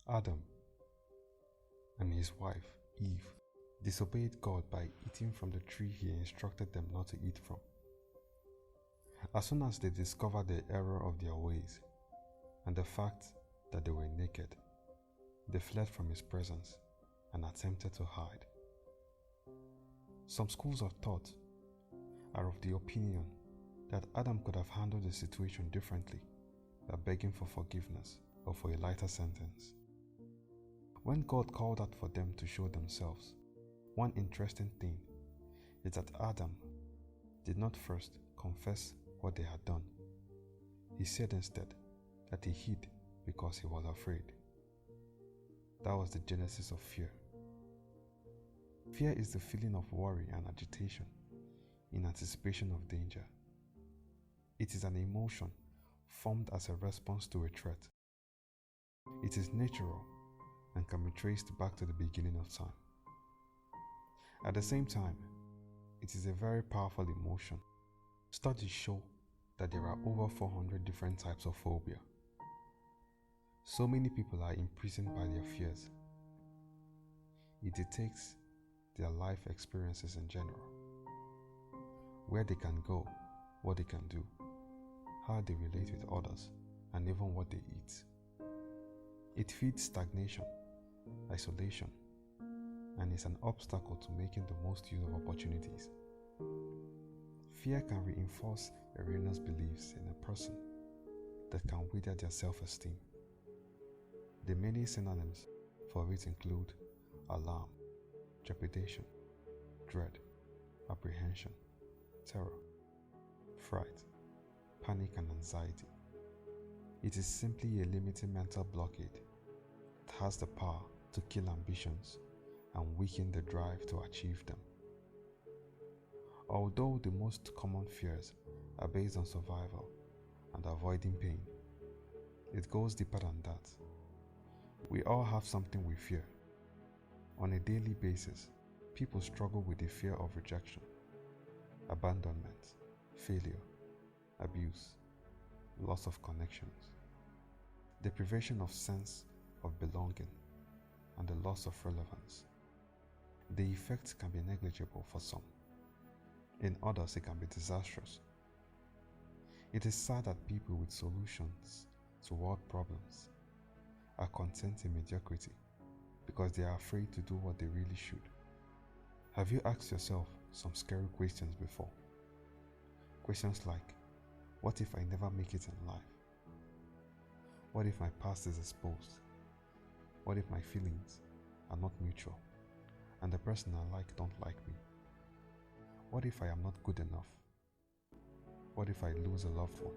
Adam and his wife, Eve, disobeyed God by eating from the tree he instructed them not to eat from. As soon as they discovered the error of their ways and the fact that they were naked, they fled from his presence and attempted to hide. Some schools of thought are of the opinion that Adam could have handled the situation differently by begging for forgiveness or for a lighter sentence. When God called out for them to show themselves, one interesting thing is that Adam did not first confess what they had done. He said instead that he hid because he was afraid. That was the genesis of fear. Fear is the feeling of worry and agitation in anticipation of danger. It is an emotion formed as a response to a threat. It is natural and can be traced back to the beginning of time. At the same time, it is a very powerful emotion. Studies show that there are over 400 different types of phobia. So many people are imprisoned by their fears. It dictates their life experiences in general, where they can go, what they can do, how they relate with others, and even what they eat. It feeds stagnation, isolation, and is an obstacle to making the most use of opportunities. Fear can reinforce erroneous beliefs in a person that can wither their self-esteem. The many synonyms for it include alarm, trepidation, dread, apprehension, terror, fright, panic, and anxiety. It is simply a limiting mental blockade that has the power to kill ambitions and weaken the drive to achieve them. Although the most common fears are based on survival and avoiding pain, it goes deeper than that. We all have something we fear. On a daily basis, people struggle with the fear of rejection, abandonment, failure, abuse, loss of connections, deprivation of sense of belonging, and the loss of relevance. The effects can be negligible for some. In others, it can be disastrous. It is sad that people with solutions to world problems are content in mediocrity because they are afraid to do what they really should. Have you asked yourself some scary questions before? Questions like, what if I never make it in life? What if my past is exposed? What if my feelings are not mutual and the person I like don't like me? What if I am not good enough? What if I lose a loved one?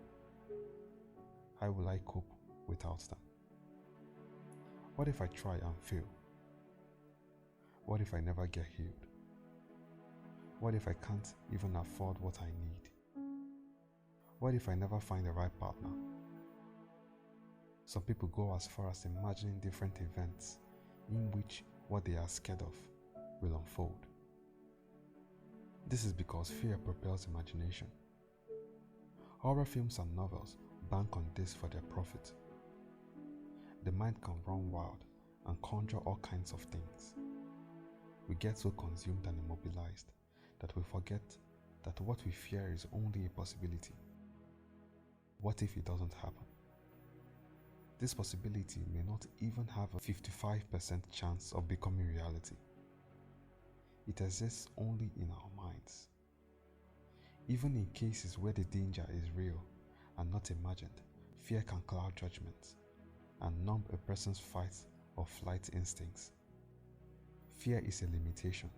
How will I cope without them? What if I try and fail? What if I never get healed? What if I can't even afford what I need? What if I never find the right partner? Some people go as far as imagining different events in which what they are scared of will unfold. This is because fear propels imagination. Horror films and novels bank on this for their profit. The mind can run wild and conjure all kinds of things. We get so consumed and immobilized that we forget that what we fear is only a possibility. What if it doesn't happen? This possibility may not even have a 55% chance of becoming reality. It exists only in our minds. Even in cases where the danger is real and not imagined, fear can cloud judgment and numb a person's fight or flight instincts. Fear is a limitation,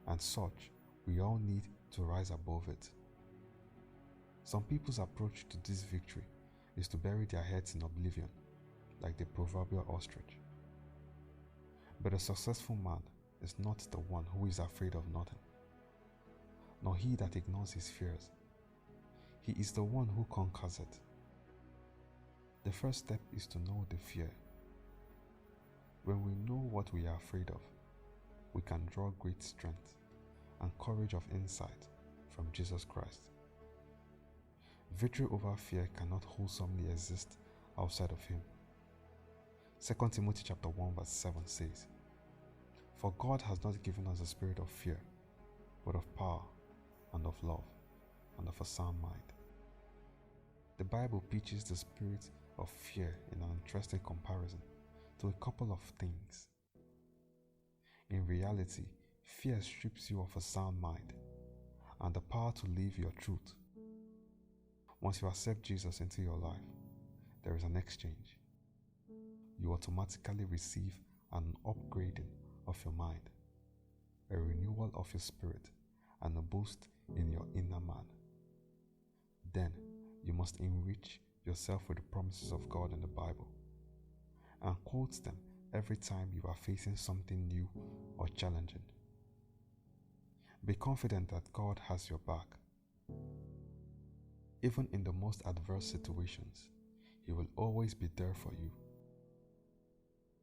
and such we all need to rise above it. Some people's approach to this victory is to bury their heads in oblivion, like the proverbial ostrich. But a successful man is not the one who is afraid of nothing, nor he that ignores his fears. He is the one who conquers it. The first step is to know the fear. When we know what we are afraid of, we can draw great strength and courage of insight from Jesus Christ. Victory over fear cannot wholesomely exist outside of Him. 2 Timothy chapter 1 verse 7 says, "For God has not given us a spirit of fear, but of power and of love and of a sound mind." The Bible pitches the spirit of fear in an interesting comparison to a couple of things. In reality, fear strips you of a sound mind and the power to live your truth. Once you accept Jesus into your life, there is an exchange. You automatically receive an upgrading of your mind, a renewal of your spirit, and a boost in your inner man. Then you must enrich yourself with the promises of God in the Bible and quote them every time you are facing something new or challenging. Be confident that God has your back. Even in the most adverse situations, He will always be there for you.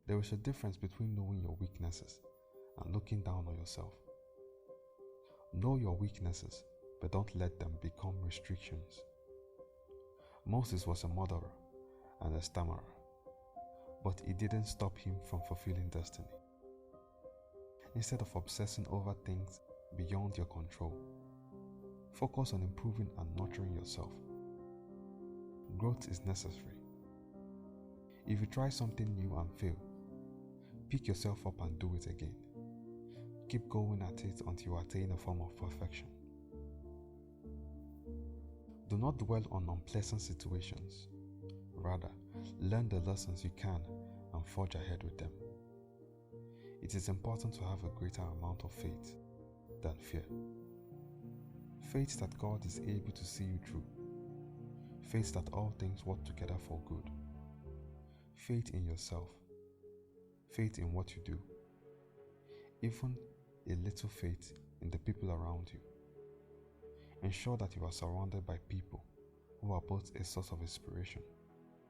There is a difference between knowing your weaknesses and looking down on yourself. Know your weaknesses, but don't let them become restrictions. Moses was a murderer and a stammerer, but it didn't stop him from fulfilling destiny. Instead of obsessing over things beyond your control, focus on improving and nurturing yourself. Growth is necessary. If you try something new and fail, pick yourself up and do it again. Keep going at it until you attain a form of perfection. Do not dwell on unpleasant situations. Rather, learn the lessons you can and forge ahead with them. It is important to have a greater amount of faith than fear. Faith that God is able to see you through. Faith that all things work together for good. Faith in yourself. Faith in what you do. Even a little faith in the people around you. Ensure that you are surrounded by people who are both a source of inspiration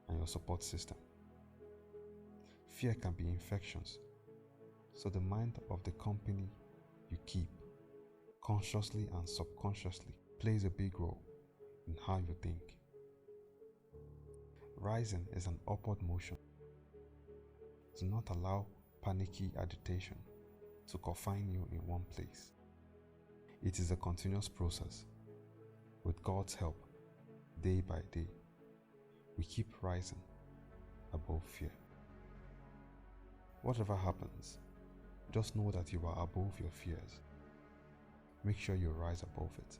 and your support system. Fear can be infectious, so the mind of the company you keep, consciously and subconsciously, plays a big role in how you think. Rising is an upward motion. Do not allow panicky agitation to confine you in one place. It is a continuous process. With God's help, day by day, we keep rising above fear. Whatever happens, just know that you are above your fears. Make sure you rise above it.